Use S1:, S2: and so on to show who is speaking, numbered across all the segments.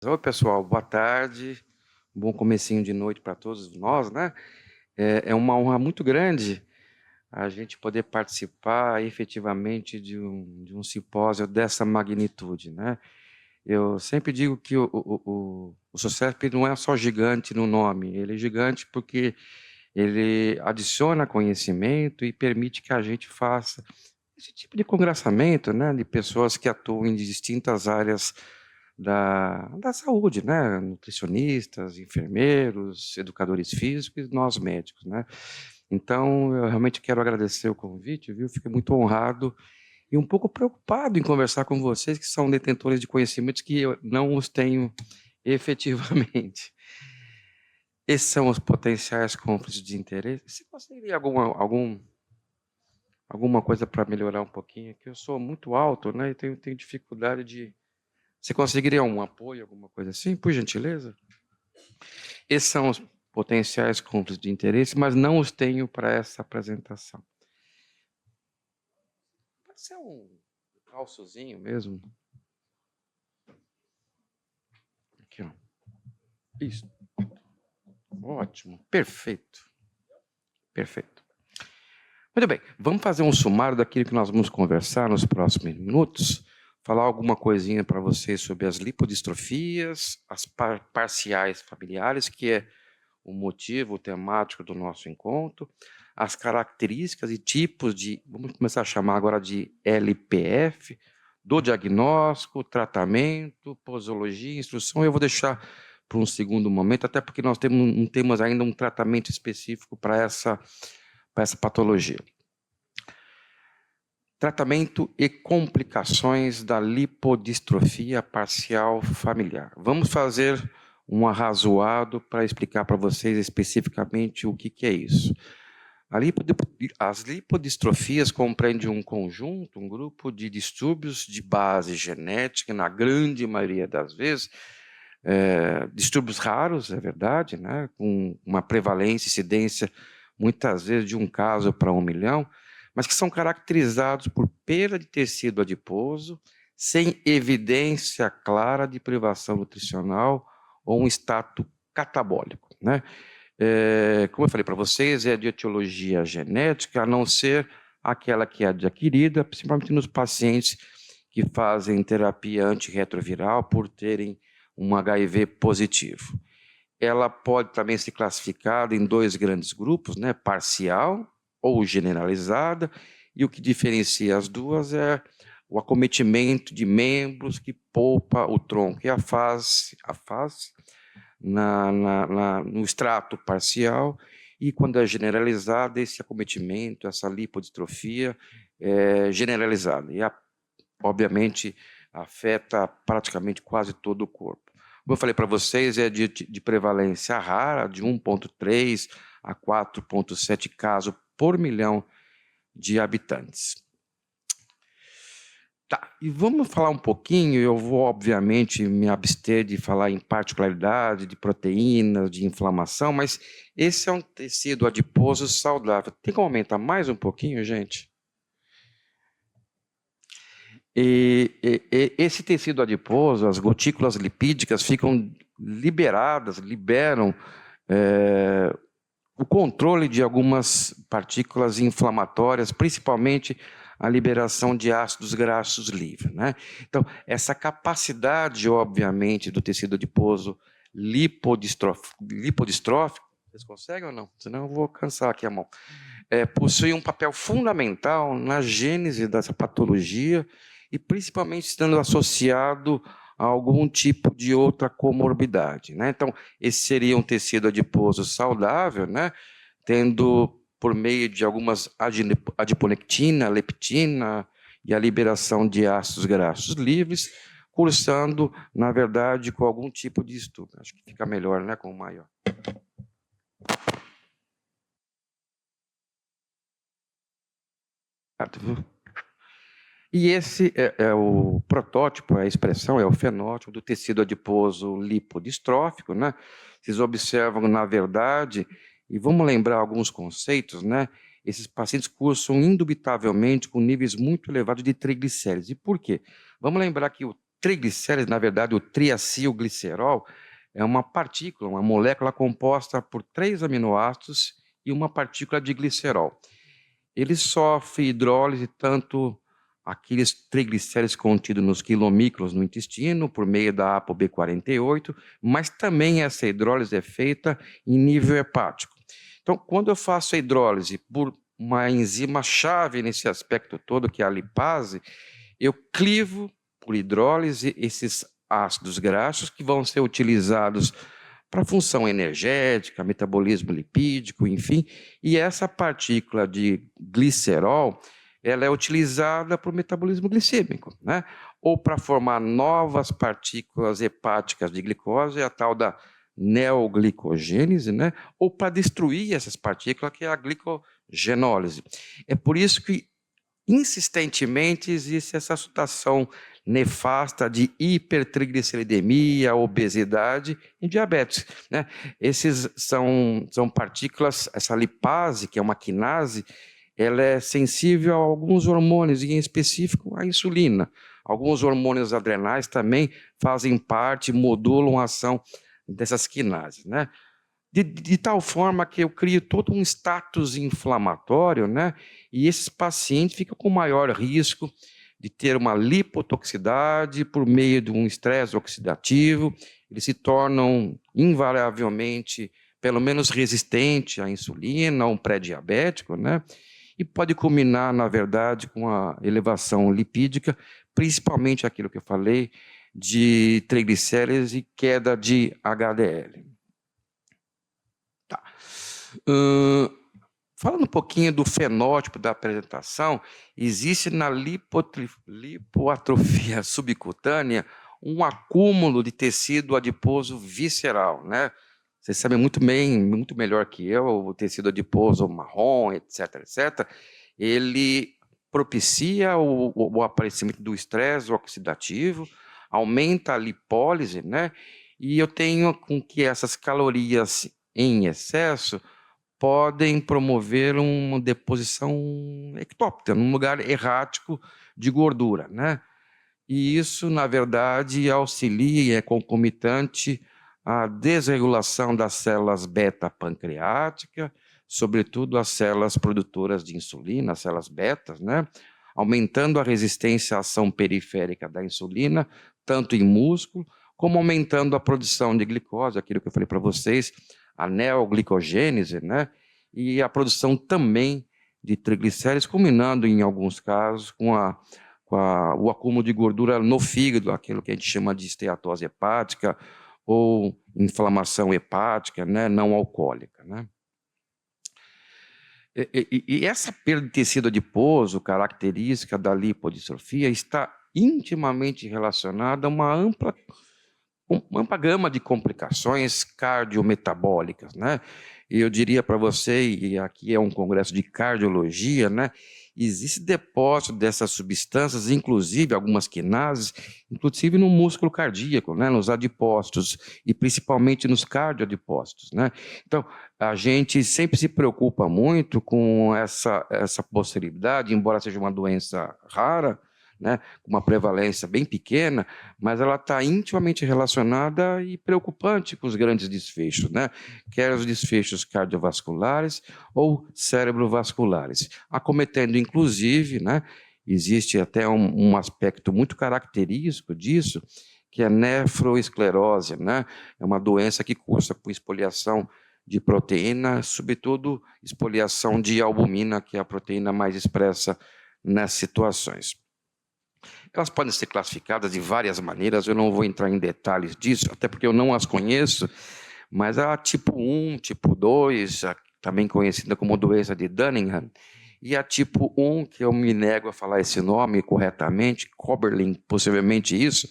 S1: Oi, pessoal, boa tarde. Bom comecinho de noite para todos nós, né? É uma honra muito grande a gente poder participar efetivamente de um simpósio dessa magnitude, né? Eu sempre digo que o SUSEP não é só gigante no nome, ele é gigante porque ele adiciona conhecimento e permite que a gente faça esse tipo de congressamento, né, de pessoas que atuam em distintas áreas da saúde, né, nutricionistas, enfermeiros, educadores físicos e nós médicos, né. Então, eu realmente quero agradecer o convite, viu, fiquei muito honrado e um pouco preocupado em conversar com vocês, que são detentores de conhecimentos que eu não os tenho efetivamente. Esses são os potenciais conflitos de interesse. Se você teria alguma coisa para melhorar um pouquinho, que eu sou muito alto, né, e tenho dificuldade de... Você conseguiria um apoio, alguma coisa assim, por gentileza? Esses são os potenciais conflitos de interesse, mas não os tenho para essa apresentação. Pode ser um falsozinho mesmo. Aqui, ó. Isso. Ótimo. Perfeito. Perfeito. Muito bem, vamos fazer um sumário daquilo que nós vamos conversar nos próximos minutos, falar alguma coisinha para vocês sobre as lipodistrofias, as parciais familiares, que é o motivo temático do nosso encontro, as características e tipos de, vamos começar a chamar agora de LPF, do diagnóstico, tratamento, posologia, instrução. Eu vou deixar para um segundo momento, até porque nós não temos ainda um tratamento específico para essa patologia. Tratamento e complicações da lipodistrofia parcial familiar. Vamos fazer um arrazoado para explicar para vocês especificamente o que é isso. As lipodistrofias compreendem um conjunto, um grupo de distúrbios de base genética, na grande maioria das vezes, distúrbios raros, é verdade, né? Com uma prevalência, incidência, muitas vezes de um caso para 1 milhão, mas que são caracterizados por perda de tecido adiposo, sem evidência clara de privação nutricional ou um status catabólico, né? Como eu falei para vocês, é de etiologia genética, a não ser aquela que é adquirida, principalmente nos pacientes que fazem terapia antirretroviral por terem um HIV positivo. Ela pode também ser classificada em 2 grandes grupos, né? Parcial ou generalizada, e o que diferencia as duas é o acometimento de membros que poupa o tronco e a face no extrato parcial, e quando é generalizada, esse acometimento, essa lipodistrofia é generalizada, e obviamente afeta praticamente quase todo o corpo. Como eu falei para vocês, é de prevalência rara, de 1,3 a 4,7 casos por milhão de habitantes. Tá, e vamos falar um pouquinho, eu vou obviamente me abster de falar em particularidade, de proteínas, de inflamação, mas esse é um tecido adiposo saudável. Tem como aumentar mais um pouquinho, gente? Esse tecido adiposo, as gotículas lipídicas ficam liberam o controle de algumas partículas inflamatórias, principalmente a liberação de ácidos graxos livres, né? Então, essa capacidade, obviamente, do tecido adiposo lipodistrófico, vocês conseguem ou não? Senão eu vou cansar aqui a mão. Possui um papel fundamental na gênese dessa patologia e principalmente estando associado a algum tipo de outra comorbidade, né? Então, esse seria um tecido adiposo saudável, né? Tendo, por meio de algumas adiponectina, leptina e a liberação de ácidos graxos livres, cursando, na verdade, com algum tipo de estudo. Acho que fica melhor, né, com o maior. E esse é o protótipo, é a expressão, é o fenótipo do tecido adiposo lipodistrófico, né? Vocês observam, na verdade, e vamos lembrar alguns conceitos, né? Esses pacientes cursam indubitavelmente com níveis muito elevados de triglicéridos. E por quê? Vamos lembrar que triglicérides, na verdade, o triacilglicerol, é uma partícula, uma molécula composta por 3 aminoácidos e uma partícula de glicerol. Ele sofre hidrólise tanto aqueles triglicéridos contidos nos quilomicros no intestino, por meio da ApoB48, mas também essa hidrólise é feita em nível hepático. Então, quando eu faço a hidrólise por uma enzima-chave nesse aspecto todo, que é a lipase, eu clivo por hidrólise esses ácidos graxos que vão ser utilizados para função energética, metabolismo lipídico, enfim, e essa partícula de glicerol, ela é utilizada para o metabolismo glicêmico, né? Ou para formar novas partículas hepáticas de glicose, a tal da neoglicogênese, né? Ou para destruir essas partículas, que é a glicogenólise. É por isso que insistentemente existe essa situação nefasta de hipertrigliceridemia, obesidade e diabetes, né? Esses são partículas, essa lipase, que é uma quinase, ela é sensível a alguns hormônios, e em específico a insulina. Alguns hormônios adrenais também fazem parte, modulam a ação dessas quinases, né? De tal forma que eu crio todo um status inflamatório, né? E esses pacientes ficam com maior risco de ter uma lipotoxicidade por meio de um estresse oxidativo, eles se tornam invariavelmente, pelo menos resistente à insulina, a um pré-diabético, né? E pode culminar, na verdade, com a elevação lipídica, principalmente aquilo que eu falei, de triglicérides e queda de HDL. Tá. Falando um pouquinho do fenótipo da apresentação, existe na lipoatrofia subcutânea um acúmulo de tecido adiposo visceral, né? Vocês sabem muito bem, muito melhor que eu, o tecido adiposo marrom, etc., etc., ele propicia o aparecimento do estresse oxidativo, aumenta a lipólise, né? E eu tenho com que essas calorias em excesso podem promover uma deposição ectópica, num lugar errático de gordura, né? E isso, na verdade, auxilia e é concomitante à desregulação das células beta-pancreática, sobretudo as células produtoras de insulina, as células betas, né? Aumentando a resistência à ação periférica da insulina, tanto em músculo, como aumentando a produção de glicose, aquilo que eu falei para vocês, a neoglicogênese, né? E a produção também de triglicéridos, culminando, em alguns casos, com o acúmulo de gordura no fígado, aquilo que a gente chama de esteatose hepática ou inflamação hepática, né, não alcoólica, né? E essa perda de tecido adiposo, característica da lipodistrofia, está intimamente relacionada a uma ampla gama de complicações cardiometabólicas, né? E eu diria para você, e aqui é um congresso de cardiologia, né? Existe depósito dessas substâncias, inclusive algumas quinases, inclusive no músculo cardíaco, né? Nos adipócitos e principalmente nos cardioadipócitos, né? Então, a gente sempre se preocupa muito com essa possibilidade, embora seja uma doença rara, né, com uma prevalência bem pequena, mas ela está intimamente relacionada e preocupante com os grandes desfechos, né, quer os desfechos cardiovasculares ou cerebrovasculares, acometendo inclusive, né, existe até um aspecto muito característico disso, que é a nefroesclerose, né, é uma doença que cursa por espoliação de proteína, sobretudo espoliação de albumina, que é a proteína mais expressa nessas situações. Elas podem ser classificadas de várias maneiras, eu não vou entrar em detalhes disso, até porque eu não as conheço, mas a tipo 1, tipo 2, também conhecida como doença de Dunningham, e a tipo 1, que eu me nego a falar esse nome corretamente, Coberlin, possivelmente isso,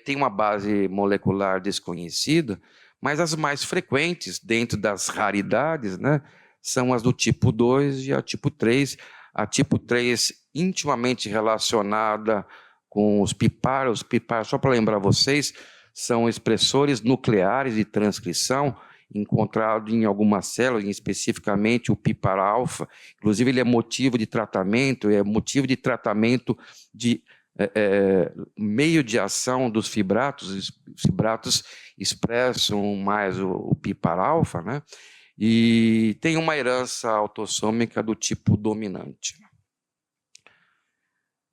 S1: tem uma base molecular desconhecida, mas as mais frequentes, dentro das raridades, né, são as do tipo 2 e a tipo 3, a tipo 3 intimamente relacionada com os PIPAR. Os PIPAR, só para lembrar vocês, são expressores nucleares de transcrição encontrados em algumas células, especificamente o PIPAR-alfa. Inclusive, ele é motivo de tratamento de meio de ação dos fibratos. Os fibratos expressam mais o PPAR-alfa, né? E tem uma herança autossômica do tipo dominante.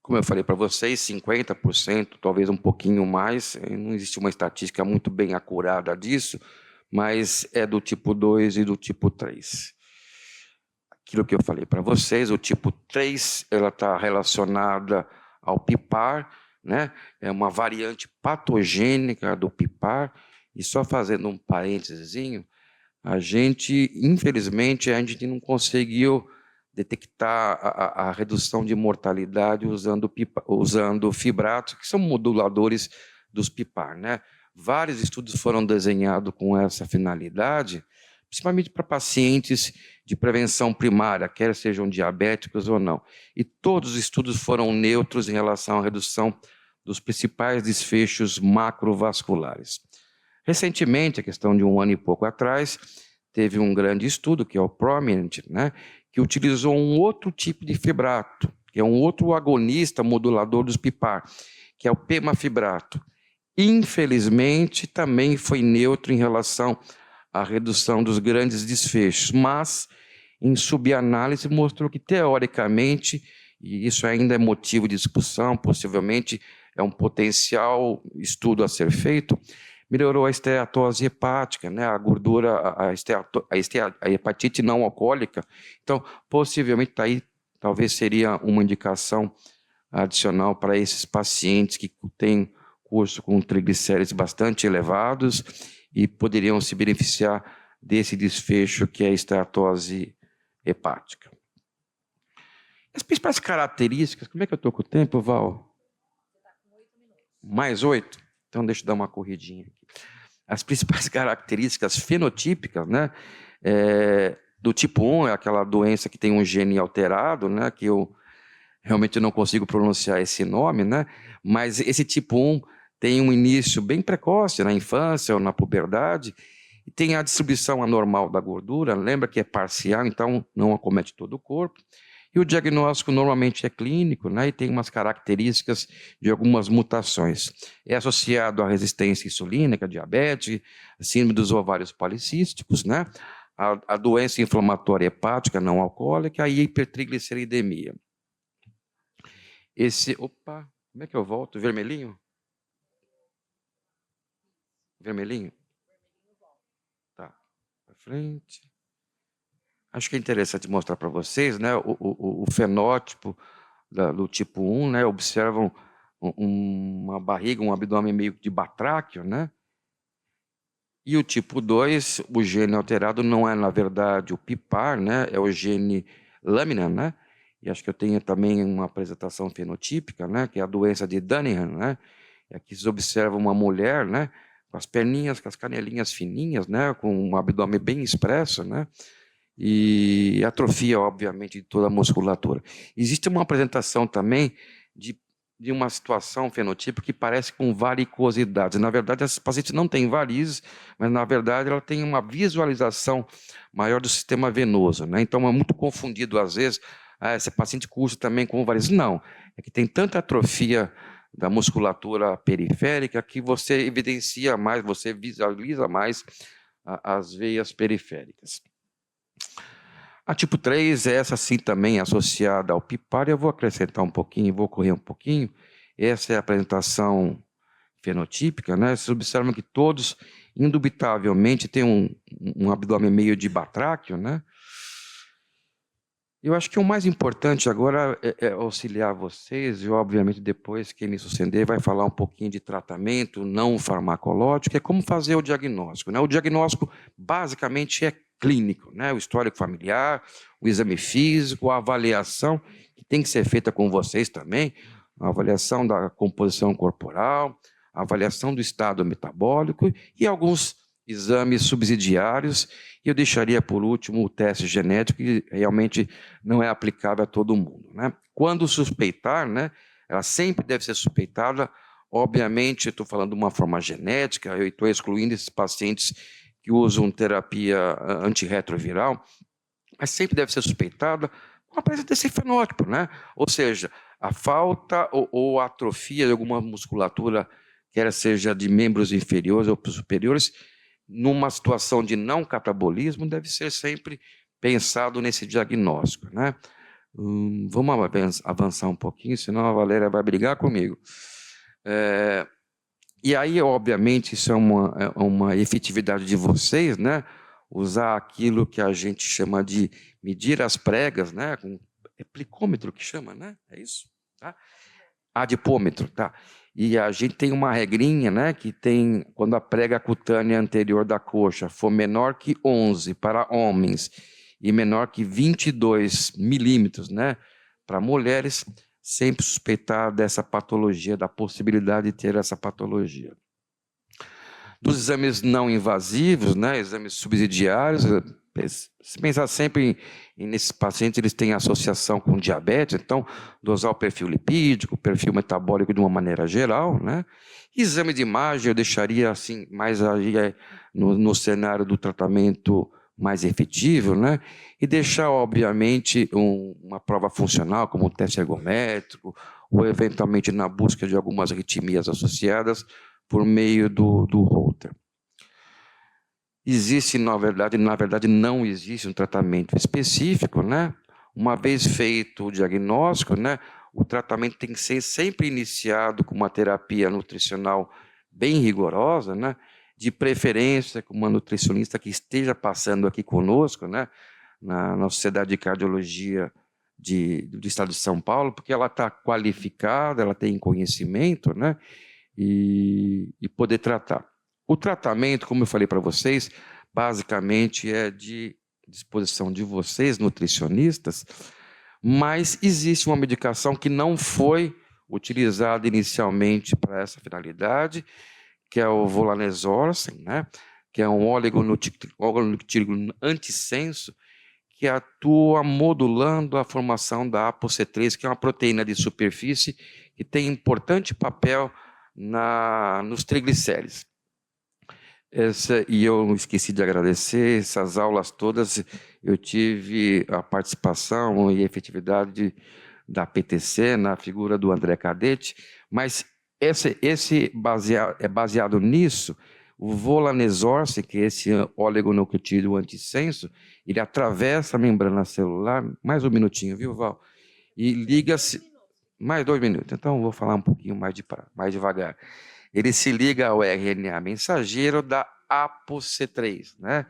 S1: Como eu falei para vocês, 50%, talvez um pouquinho mais, não existe uma estatística muito bem acurada disso, mas é do tipo 2 e do tipo 3. Aquilo que eu falei para vocês, o tipo 3, ela está relacionada ao PPAR, né? É uma variante patogênica do PPAR, e só fazendo um parênteses, infelizmente, a gente não conseguiu detectar a redução de mortalidade usando fibratos, que são moduladores dos PPAR, né? Vários estudos foram desenhados com essa finalidade, principalmente para pacientes de prevenção primária, quer sejam diabéticos ou não. E todos os estudos foram neutros em relação à redução dos principais desfechos macrovasculares. Recentemente, a questão de um ano e pouco atrás, teve um grande estudo, que é o Prominent, né, que utilizou um outro tipo de fibrato, que é um outro agonista modulador dos PPAR, que é o pemafibrato. Infelizmente, também foi neutro em relação à redução dos grandes desfechos, mas em subanálise mostrou que, teoricamente, e isso ainda é motivo de discussão, possivelmente é um potencial estudo a ser feito, melhorou a esteatose hepática, né? A gordura, a hepatite não alcoólica. Então, possivelmente, tá aí, talvez seria uma indicação adicional para esses pacientes que têm curso com triglicéridos bastante elevados e poderiam se beneficiar desse desfecho que é a esteatose hepática. As principais características, como é que eu estou com o tempo, Val? Você está com 8 minutos. Mais 8? Então, deixa eu dar uma corridinha aqui. As principais características fenotípicas, né, do tipo 1 é aquela doença que tem um gene alterado, né, que eu realmente não consigo pronunciar esse nome, né, mas esse tipo 1 tem um início bem precoce na infância ou na puberdade, e tem a distribuição anormal da gordura, lembra que é parcial, então não acomete todo o corpo. E o diagnóstico normalmente é clínico, né, e tem umas características de algumas mutações. É associado à resistência insulínica, diabetes, síndrome dos ovários policísticos, né, a doença inflamatória hepática não alcoólica e a hipertrigliceridemia. Opa, como é que eu volto? Vermelhinho? Vermelhinho? Tá, para frente. Acho que é interessante mostrar para vocês, né, o fenótipo do tipo 1, né, observam uma barriga, um abdômen meio de batráquio, né? E o tipo 2, o gene alterado não é, na verdade, o PPAR, né? É o gene lamina, né? E acho que eu tenho também uma apresentação fenotípica, né? Que é a doença de Dunningham, né? Aqui se observa uma mulher, né? Com as perninhas, com as canelinhas fininhas, né? Com um abdômen bem expresso, né? E atrofia, obviamente, de toda a musculatura. Existe uma apresentação também de uma situação fenotípica que parece com varicosidades. Na verdade, essa paciente não tem varizes, mas, na verdade, ela tem uma visualização maior do sistema venoso, né? Então, é muito confundido, às vezes, essa paciente cursa também com varizes. Não, é que tem tanta atrofia da musculatura periférica que você evidencia mais, você visualiza mais as veias periféricas. A tipo 3, essa sim também é associada ao PPAR, eu vou acrescentar um pouquinho, vou correr um pouquinho. Essa é a apresentação fenotípica, né? Vocês observam que todos, indubitavelmente, têm um abdômen meio de batráquio, né? Eu acho que o mais importante agora é auxiliar vocês, e obviamente depois quem me suceder vai falar um pouquinho de tratamento não farmacológico, é como fazer o diagnóstico, né? O diagnóstico basicamente é clínico, né? O histórico familiar, o exame físico, a avaliação, que tem que ser feita com vocês também, a avaliação da composição corporal, a avaliação do estado metabólico e alguns exames subsidiários, e eu deixaria por último o teste genético, que realmente não é aplicável a todo mundo, né? Quando suspeitar, né, ela sempre deve ser suspeitada, obviamente, eu estou falando de uma forma genética, eu estou excluindo esses pacientes que usam terapia antirretroviral, mas sempre deve ser suspeitada com a presença desse fenótipo, né? Ou seja, A falta ou atrofia de alguma musculatura, quer seja de membros inferiores ou superiores, numa situação de não catabolismo, deve ser sempre pensado nesse diagnóstico, né? Vamos avançar um pouquinho, senão a Valéria vai brigar comigo. E aí, obviamente, isso é uma efetividade de vocês, né? Usar aquilo que a gente chama de medir as pregas, né? É plicômetro que chama, né? É isso? Tá? Adipômetro, tá? E a gente tem uma regrinha, né? Que tem, quando a prega cutânea anterior da coxa for menor que 11 para homens e menor que 22 milímetros, né? Para mulheres, sempre suspeitar dessa patologia, da possibilidade de ter essa patologia. Dos exames não invasivos, né, exames subsidiários, se pensar sempre nesses pacientes, eles têm associação com diabetes, então, dosar o perfil lipídico, o perfil metabólico de uma maneira geral, né? Exame de imagem eu deixaria assim, mais aí no cenário do tratamento mais efetivo, né? E deixar, obviamente, uma prova funcional, como um teste ergométrico, ou eventualmente na busca de algumas arritmias associadas, por meio do Holter. Existe, na verdade, não existe um tratamento específico, né? Uma vez feito o diagnóstico, né, o tratamento tem que ser sempre iniciado com uma terapia nutricional bem rigorosa, né? De preferência com uma nutricionista que esteja passando aqui conosco, né? Na Sociedade de Cardiologia do Estado de São Paulo, porque ela está qualificada, ela tem conhecimento, né? E poder tratar. O tratamento, como eu falei para vocês, basicamente é de disposição de vocês, nutricionistas, mas existe uma medicação que não foi utilizada inicialmente para essa finalidade, que é o volanesorsen, né? Que é um oligonucleotídeo antissenso, que atua modulando a formação da ApoC3, que é uma proteína de superfície que tem importante papel nos triglicéridos. E eu esqueci de agradecer, essas aulas todas eu tive a participação e efetividade da PTC na figura do André Cadete, mas é baseado nisso. O volanesorsen, que é esse oligonucleotídeo antissenso, ele atravessa a membrana celular, mais um minutinho, viu, Val? E liga-se... Mais 2 minutos, então vou falar um pouquinho mais devagar. Ele se liga ao RNA mensageiro da ApoC3, né?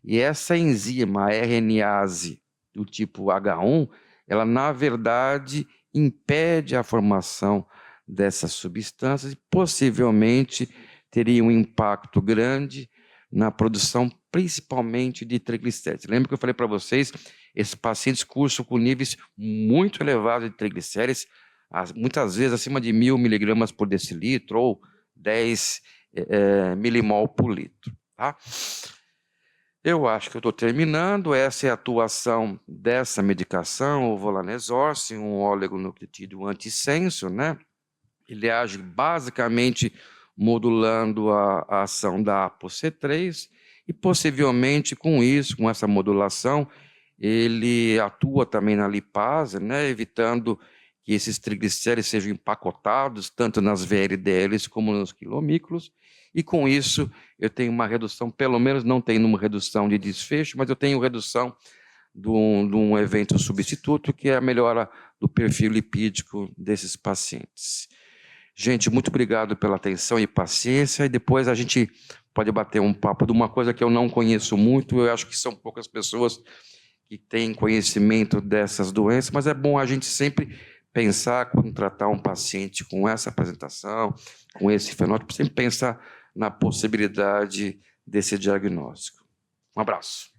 S1: E essa enzima, a RNase do tipo H1, ela, na verdade, impede a formação dessas substâncias e possivelmente teria um impacto grande na produção, principalmente de triglicéridos. Lembra que eu falei para vocês, esses pacientes cursam com níveis muito elevados de triglicéridos, muitas vezes acima de 1.000 miligramas por decilitro ou 10 milimol por litro. Tá? Eu acho que eu estou terminando. Essa é a atuação dessa medicação, o volanesorsen, um oligonucleotídeo antissenso, né? Ele age basicamente modulando a ação da ApoC3 e possivelmente com isso, com essa modulação, ele atua também na lipase, né? Evitando que esses triglicéridos sejam empacotados, tanto nas VLDLs como nos quilomículos, e com isso eu tenho uma redução, pelo menos não tenho uma redução de desfecho, mas eu tenho redução de um evento substituto, que é a melhora do perfil lipídico desses pacientes. Gente, muito obrigado pela atenção e paciência, e depois a gente pode bater um papo de uma coisa que eu não conheço muito, eu acho que são poucas pessoas que têm conhecimento dessas doenças, mas é bom a gente sempre pensar, quando tratar um paciente com essa apresentação, com esse fenótipo, sempre pensar na possibilidade desse diagnóstico. Um abraço.